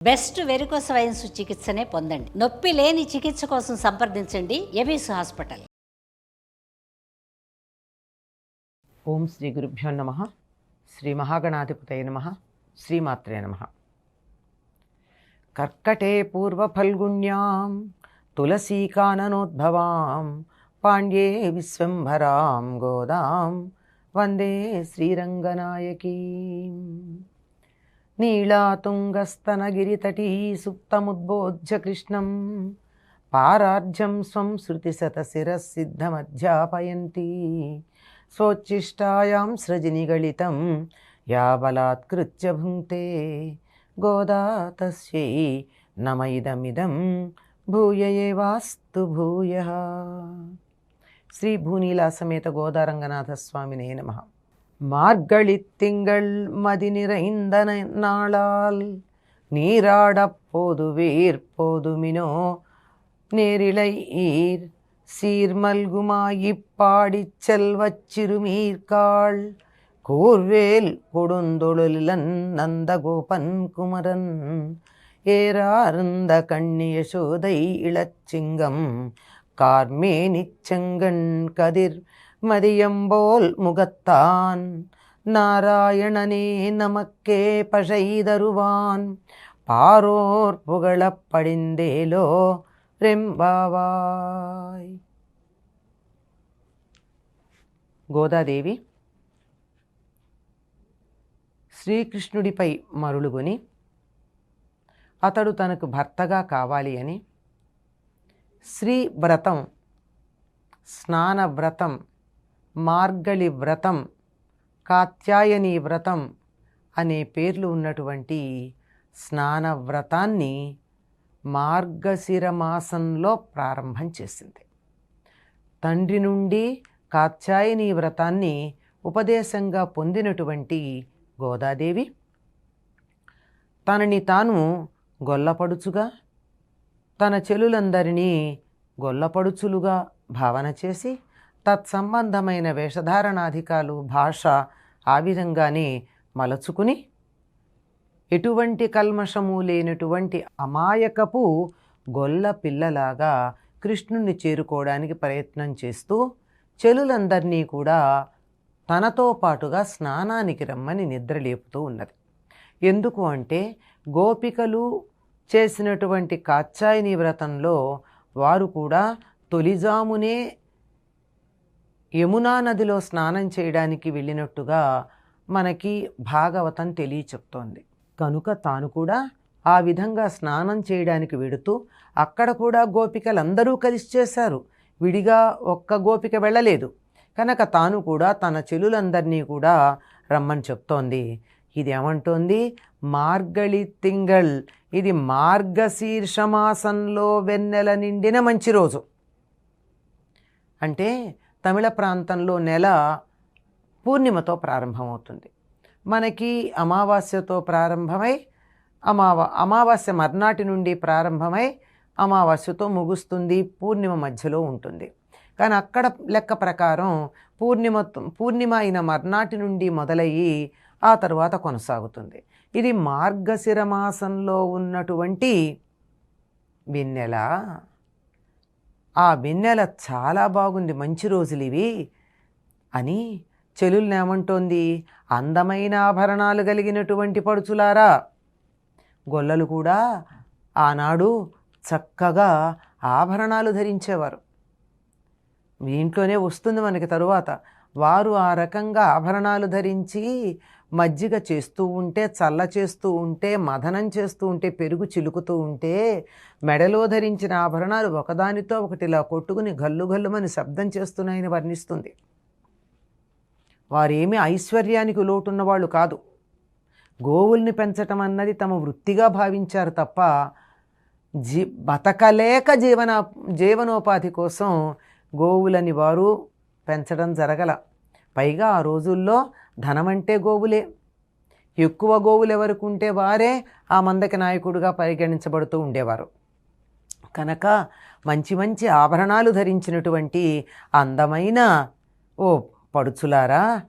Best varicose veins చికిత్సనే పొందండి. నొప్పి లేని చికిత్స కోసం సంప్రదించండి ఎబిస్ హాస్పిటల్. ఓం శ్రీ గురుభ్యో నమః. శ్రీ మహాగణాధిపతయ నమః. శ్రీమాత్రే నమః. కర్కటే పూర్వఫల్గుణ్యాం తులసీకాననోద్భవాం పాండ్యే విశ్వంభరాం గోదాం వందే శ్రీరంగనాయకీం. నీళాతుంగస్తనగిరితటీ సుప్తముద్బోధ్య కృష్ణం పారార్జం స్వం శృతిశతశిరసిద్ధమధ్యాపయంతి స్వోచ్ఛిష్టాయాం సృజనిగళితం యా బలాత్కృత్య భుంక్తే గోదా తస్యై నమ ఇదమిదం భూయ ఏవాస్తు భూయః. శ్రీ భూనీలా సమేత గోదారంగనాథ స్వామినే నమః. மார்கழித்திங்கள் மதி நிறைந்த நாளால் நீராடப்போதுவீர் போதுமினோ நேரிழை ஈர் சீர்மல்குமாயிப்பாடிச் செல்வச் சிறுமீர்காள் கூர்வேல் கொடுந்தொழிலன் நந்தகோபன் குமரன் ஏறார்ந்த கண்ணியசோதை இளச்சிங்கம் கார்மேனிச்செங்கண் கதிர் மதியம்போல் முகத்தான் நாராயணனே நமக்கே பஷைதருவான் பாரோர் புகழப் படிந்தேலோ రెంబావాయ్. గోదాదేవి శ్రీకృష్ణుడిపై మరులుగొని అతడు తనకు భర్తగా కావాలి అని శ్రీవ్రతం, స్నానవ్రతం, మార్గళి వ్రతం, కాత్యాయని వ్రతం అనే పేర్లు ఉన్నటువంటి స్నానవ్రతాన్ని మార్గశిర మాసంలో ప్రారంభం చేసింది. తండ్రి నుండి కాత్యాయని వ్రతాన్ని ఉపదేశంగా పొందినటువంటి గోదాదేవి తనని తాను గొల్లపడుచుగా, తన చెలులందరినీ గొల్లపడుచులుగా భావన చేసి తత్సంబంధమైన వేషధారణాధికాలు, భాష ఆ విధంగానే మలచుకుని ఎటువంటి కల్మషము లేనటువంటి అమాయకపు గొల్ల పిల్లలాగా కృష్ణుణ్ణి చేరుకోవడానికి ప్రయత్నం చేస్తూ చెలులందరినీ కూడా తనతో పాటుగా స్నానానికి రమ్మని నిద్రలేపుతూ ఉన్నది. ఎందుకు అంటే గోపికలు చేసినటువంటి కాత్యాయని వ్రతంలో వారు కూడా తొలిజామునే యమునా నదిలో స్నానం చేయడానికి వెళ్ళినట్టుగా మనకి భాగవతం తెలియచెప్తోంది. కనుక తాను కూడా ఆ విధంగా స్నానం చేయడానికి వెడుతూ అక్కడ కూడా గోపికలందరూ కలిసి చేశారు. విడిగా ఒక్క గోపిక వెళ్ళలేదు. కనుక తాను కూడా తన చెలులందరినీ కూడా రమ్మని చెప్తోంది. ఇది ఏమంటోంది? మార్గళి తింగళ్, ఇది మార్గశీర్షమాసంలో వెన్నెల నిండిన మంచి రోజు. అంటే తమిళ ప్రాంతంలో నెల పూర్ణిమతో ప్రారంభమవుతుంది. మనకి అమావాస్యతో ప్రారంభమై అమావాస్య మర్నాటి నుండి ప్రారంభమై అమావాస్యతో ముగుస్తుంది, పూర్ణిమ మధ్యలో ఉంటుంది. కానీ అక్కడ లెక్క ప్రకారం పూర్ణిమ అయిన మర్నాటి నుండి మొదలయ్యి ఆ తరువాత కొనసాగుతుంది. ఇది మార్గశిర మాసంలో ఉన్నటువంటి వెన్నెల. ఆ వెన్నెల చాలా బాగుంది, మంచి రోజులు ఇవి అని చెలుల్ని ఏమంటోంది? అందమైన ఆభరణాలు కలిగినటువంటి పడుచులారా, గొల్లలు కూడా ఆనాడు చక్కగా ఆభరణాలు ధరించేవారు. ఇంట్లోనే వస్తుంది మనకి తరువాత. వారు ఆ రకంగా ఆభరణాలు ధరించి మజ్జిగ చేస్తూ ఉంటే, చల్ల చేస్తూ ఉంటే, మదనం చేస్తూ ఉంటే, పెరుగు చిలుకుతూ ఉంటే మెడలో ధరించిన ఆభరణాలు ఒకదానితో ఒకటిలా కొట్టుకుని గల్లు గల్లుమని శబ్దం చేస్తున్నాయని వర్ణిస్తుంది. వారేమీ ఐశ్వర్యానికి లోటున్న వాళ్ళు కాదు. గోవుల్ని పెంచటం అన్నది తమ వృత్తిగా భావించారు తప్ప బతకలేక జీవనోపాధి కోసం గోవులని వారు పెంచడం జరగల. పైగా ఆ రోజుల్లో ధనమంటే గోవులే. ఎక్కువ గోవులు ఎవరికి ఉంటే వారే ఆ మందకి నాయకుడిగా పరిగణించబడుతూ ఉండేవారు. కనుక మంచి మంచి ఆభరణాలు ధరించినటువంటి అందమైన ఓ పడుచులారా,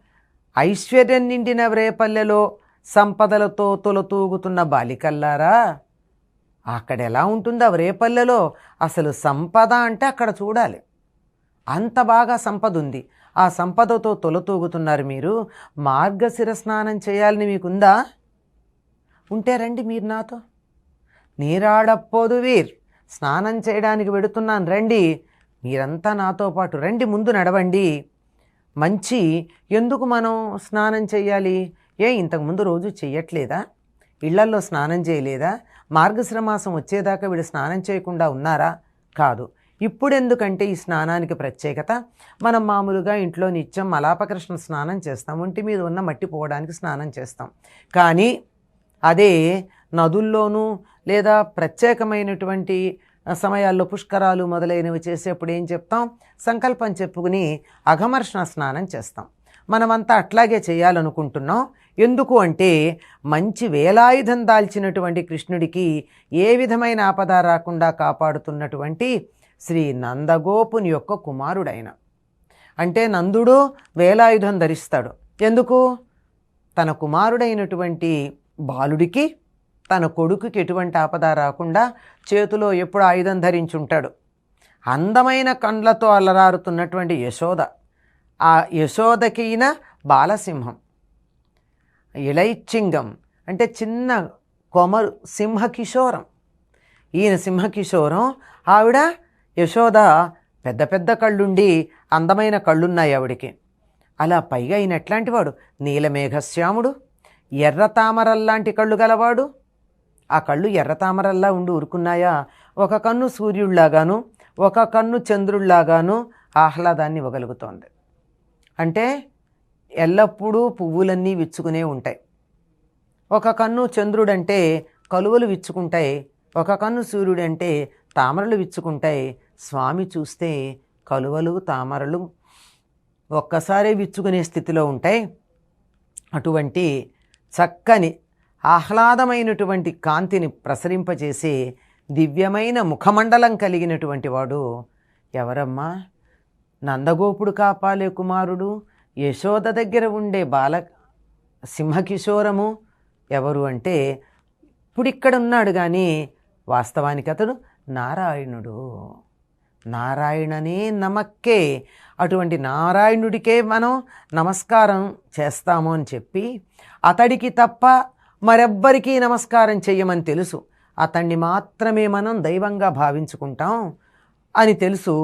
ఐశ్వర్యం నిండిన రేపల్లెలో సంపదలతో తొలతూగుతున్న బాలికల్లారా, అక్కడ ఎలా ఉంటుందో రేపల్లెలో అసలు సంపద అంటే అక్కడ చూడాలి. అంత బాగా సంపద ఉంది. ఆ సంపదతో తొలతూగుతున్నారు మీరు. మార్గశిర స్నానం చేయాలని మీకుందా? ఉంటే రండి మీరు నాతో. నీరాడపోదు వీర్, స్నానం చేయడానికి వెడుతున్నాను రండి, మీరంతా నాతో పాటు రండి, ముందు నడవండి. మంచి ఎందుకు మనం స్నానం చేయాలి? ఇంతకుముందు రోజు చెయ్యట్లేదా? ఇళ్లల్లో స్నానం చేయలేదా? మార్గశిర మాసం వచ్చేదాకా వీడు స్నానం చేయకుండా ఉన్నారా? కాదు. ఇప్పుడు ఎందుకంటే ఈ స్నానానికి ప్రత్యేకత, మనం మామూలుగా ఇంట్లో నిత్యం మలాపకృష్ణ స్నానం చేస్తాం, ఒంటి మీద ఉన్న మట్టి పోవడానికి స్నానం చేస్తాం. కానీ అదే నదుల్లోనూ లేదా ప్రత్యేకమైనటువంటి సమయాల్లో పుష్కరాలు మొదలైనవి చేసేప్పుడు ఏం చెప్తాం? సంకల్పం చెప్పుకుని అఘమర్షణ స్నానం చేస్తాం. మనమంతా అట్లాగే చేయాలనుకుంటున్నాం. ఎందుకు అంటే మంచి వేలాయుధం దాల్చినటువంటి కృష్ణుడికి ఏ విధమైన ఆపద రాకుండా కాపాడుతున్నటువంటి శ్రీ నందగోపుని యొక్క కుమారుడైన, అంటే నందుడు వేలాయుధం ధరిస్తాడు. ఎందుకు? తన కుమారుడైనటువంటి బాలుడికి, తన కొడుకుకి ఎటువంటి ఆపద రాకుండా చేతిలో ఎప్పుడు ఆయుధం ధరించుంటాడు. అందమైన కండ్లతో అలరారుతున్నటువంటి యశోద, ఆ యశోదకైన బాలసింహం, ఇళైచ్చింగం అంటే చిన్న కొమరు, సింహకిశోరం. ఈయన సింహకిశోరం, ఆవిడ యశోద పెద్ద పెద్ద కళ్ళుండి అందమైన కళ్ళున్నాయి ఆవిడికి. అలా పైగా ఈయన ఎట్లాంటి వాడు? నీలమేఘశ్యాముడు, ఎర్ర తామరల్లాంటి కళ్ళు గలవాడు. ఆ కళ్ళు ఎర్ర తామరల్లా ఉండి ఊరుకున్నాయా? ఒక కన్ను సూర్యుడిలాగాను, ఒక కన్ను చంద్రుడిలాగాను ఆహ్లాదాన్ని ఇవ్వగలుగుతోంది. అంటే ఎల్లప్పుడూ పువ్వులన్నీ విచ్చుకునే ఉంటాయి. ఒక కన్ను చంద్రుడంటే కలువలు విచ్చుకుంటాయి, ఒక కన్ను సూర్యుడంటే తామరలు విచ్చుకుంటాయి. స్వామి చూస్తే కలువలు తామరలు ఒక్కసారే విచ్చుకునే స్థితిలో ఉంటాయి. అటువంటి చక్కని ఆహ్లాదమైనటువంటి కాంతిని ప్రసరింపజేసే దివ్యమైన ముఖమండలం కలిగినటువంటి వాడు ఎవరమ్మా? నందగోపుడు కాపాలే కుమారుడు, యశోద దగ్గర ఉండే బాల సింహకిశోరము ఎవరు అంటే ఇప్పుడు ఇక్కడ ఉన్నాడు, కానీ వాస్తవానికి అతడు నారాయణుడు. నారాయణనే నమక్కే, అటువంటి నారాయణుడికే మనం నమస్కారం చేస్తాము అని చెప్పి, అతడికి తప్ప మరెవ్వరికీ నమస్కారం చెయ్యమని తెలుసు, అతన్ని మాత్రమే మనం దైవంగా భావించుకుంటాం అని తెలుసు.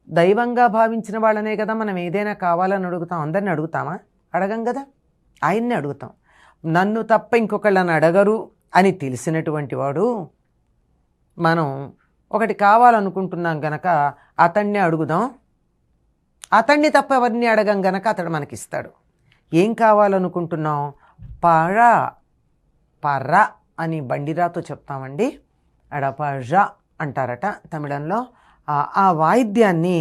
దైవంగా భావించిన వాళ్ళనే కదా మనం ఏదైనా కావాలని అడుగుతాం. అందరిని అడుగుతామా? అడగం కదా, ఆయన్ని అడుగుతాం. నన్ను తప్ప ఇంకొకళ్ళని అడగరు అని తెలిసినటువంటి వాడు, మనం ఒకటి కావాలనుకుంటున్నాం గనక అతన్నే అడుగుదాం. అతన్ని తప్ప ఎవరిని అడగం గనక అతడు మనకిస్తాడు. ఏం కావాలనుకుంటున్నాం? పర్ర అని బండిరాతో చెప్తామండి, అడపజ అంటారట తమిళంలో. ఆ వాయిద్యాన్ని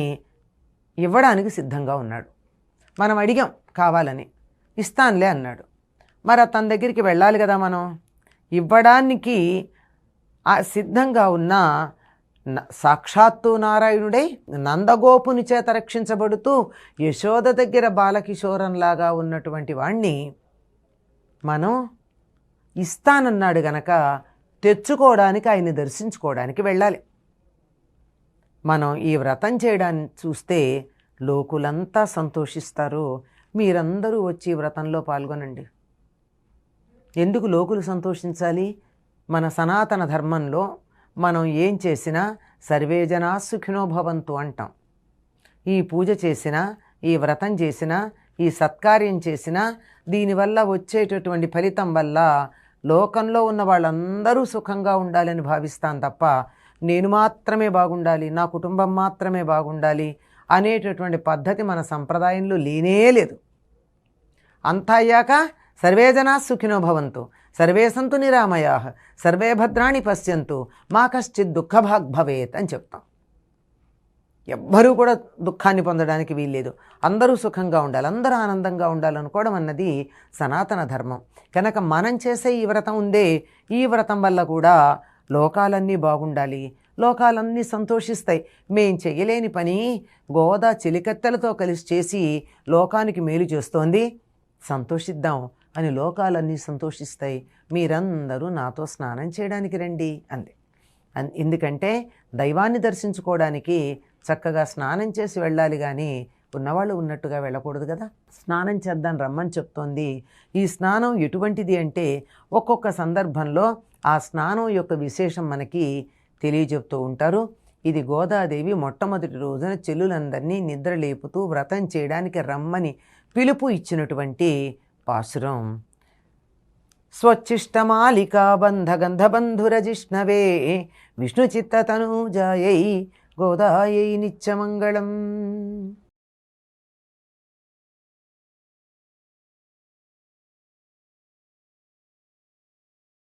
ఇవ్వడానికి సిద్ధంగా ఉన్నాడు. మనం అడిగాం కావాలని, ఇస్తానులే అన్నాడు. మరి తన దగ్గరికి వెళ్ళాలి కదా మనం. ఇవ్వడానికి సిద్ధంగా ఉన్న సాక్షాత్తు నారాయణుడై నందగోపుని చేత రక్షించబడుతూ యశోద దగ్గర బాలకిశోరంలాగా ఉన్నటువంటి వాణ్ణి మనం ఇస్తానన్నాడు గనక తెచ్చుకోవడానికి, ఆయన్ని దర్శించుకోవడానికి వెళ్ళాలి. మనం ఈ వ్రతం చేయడాన్ని చూస్తే లోకులంతా సంతోషిస్తారు. మీరందరూ వచ్చి వ్రతంలో పాల్గొనండి. ఎందుకు లోకులు సంతోషించాలి? మన సనాతన ధర్మంలో మనం ఏం చేసినా సర్వే జనా సుఖినో భవంతు అంటాం. ఈ పూజ చేసినా, ఈ వ్రతం చేసినా, ఈ సత్కార్యం చేసినా దీనివల్ల వచ్చేటటువంటి ఫలితం వల్ల లోకంలో ఉన్న వాళ్ళందరూ సుఖంగా ఉండాలని భావిస్తాం తప్ప నేను మాత్రమే బాగుండాలి, నా కుటుంబం మాత్రమే బాగుండాలి అనేటటువంటి పద్ధతి మన సంప్రదాయంలో లేనే లేదు. అంతా అయ్యాక సర్వే జనా సుఖినో భవంతు, సర్వే సంతు నిరామయాః, సర్వే భద్రాణి పశ్యంతు, మా కశ్చిత్ దుఃఖభాగ్ భవేత్ అని చెప్తాం. ఎవ్వరూ కూడా దుఃఖాన్ని పొందడానికి వీల్లేదు. అందరూ సుఖంగా ఉండాలి, అందరూ ఆనందంగా ఉండాలనుకోవడం అన్నది సనాతన ధర్మం. కనుక మనం చేసే ఈ వ్రతం ఉందే, ఈ వ్రతం వల్ల కూడా లోకాలన్నీ బాగుండాలి, లోకాలన్నీ సంతోషిస్తాయి. మేం చెయ్యలేని పని గోదా చెలికత్తెలతో కలిసి చేసి లోకానికి మేలు చేస్తోంది, సంతోషిద్దాం అని లోకాలన్నీ సంతోషిస్తాయి. మీరందరూ నాతో స్నానం చేయడానికి రండి అంది. ఎందుకంటే దైవాన్ని దర్శించుకోవడానికి చక్కగా స్నానం చేసి వెళ్ళాలి, కానీ ఉన్నవాళ్ళు ఉన్నట్టుగా వెళ్ళకూడదు కదా. స్నానం చేద్దాం రమ్మని చెప్తోంది. ఈ స్నానం ఎటువంటిది అంటే ఒక్కొక్క సందర్భంలో ఆ స్నానం యొక్క విశేషం మనకి తెలియజెప్తూ ఉంటారు. ఇది గోదాదేవి మొట్టమొదటి రోజున చెల్లులందరినీ నిద్ర లేపుతూ వ్రతం చేయడానికి రమ్మని పిలుపు ఇచ్చినటువంటి పాసురం. స్వచ్ఛిష్టమాలికా బంధగంధబంధురజిష్ణవే విష్ణుచిత్తతనూజాయై గోదాయై నిత్యమంగళం.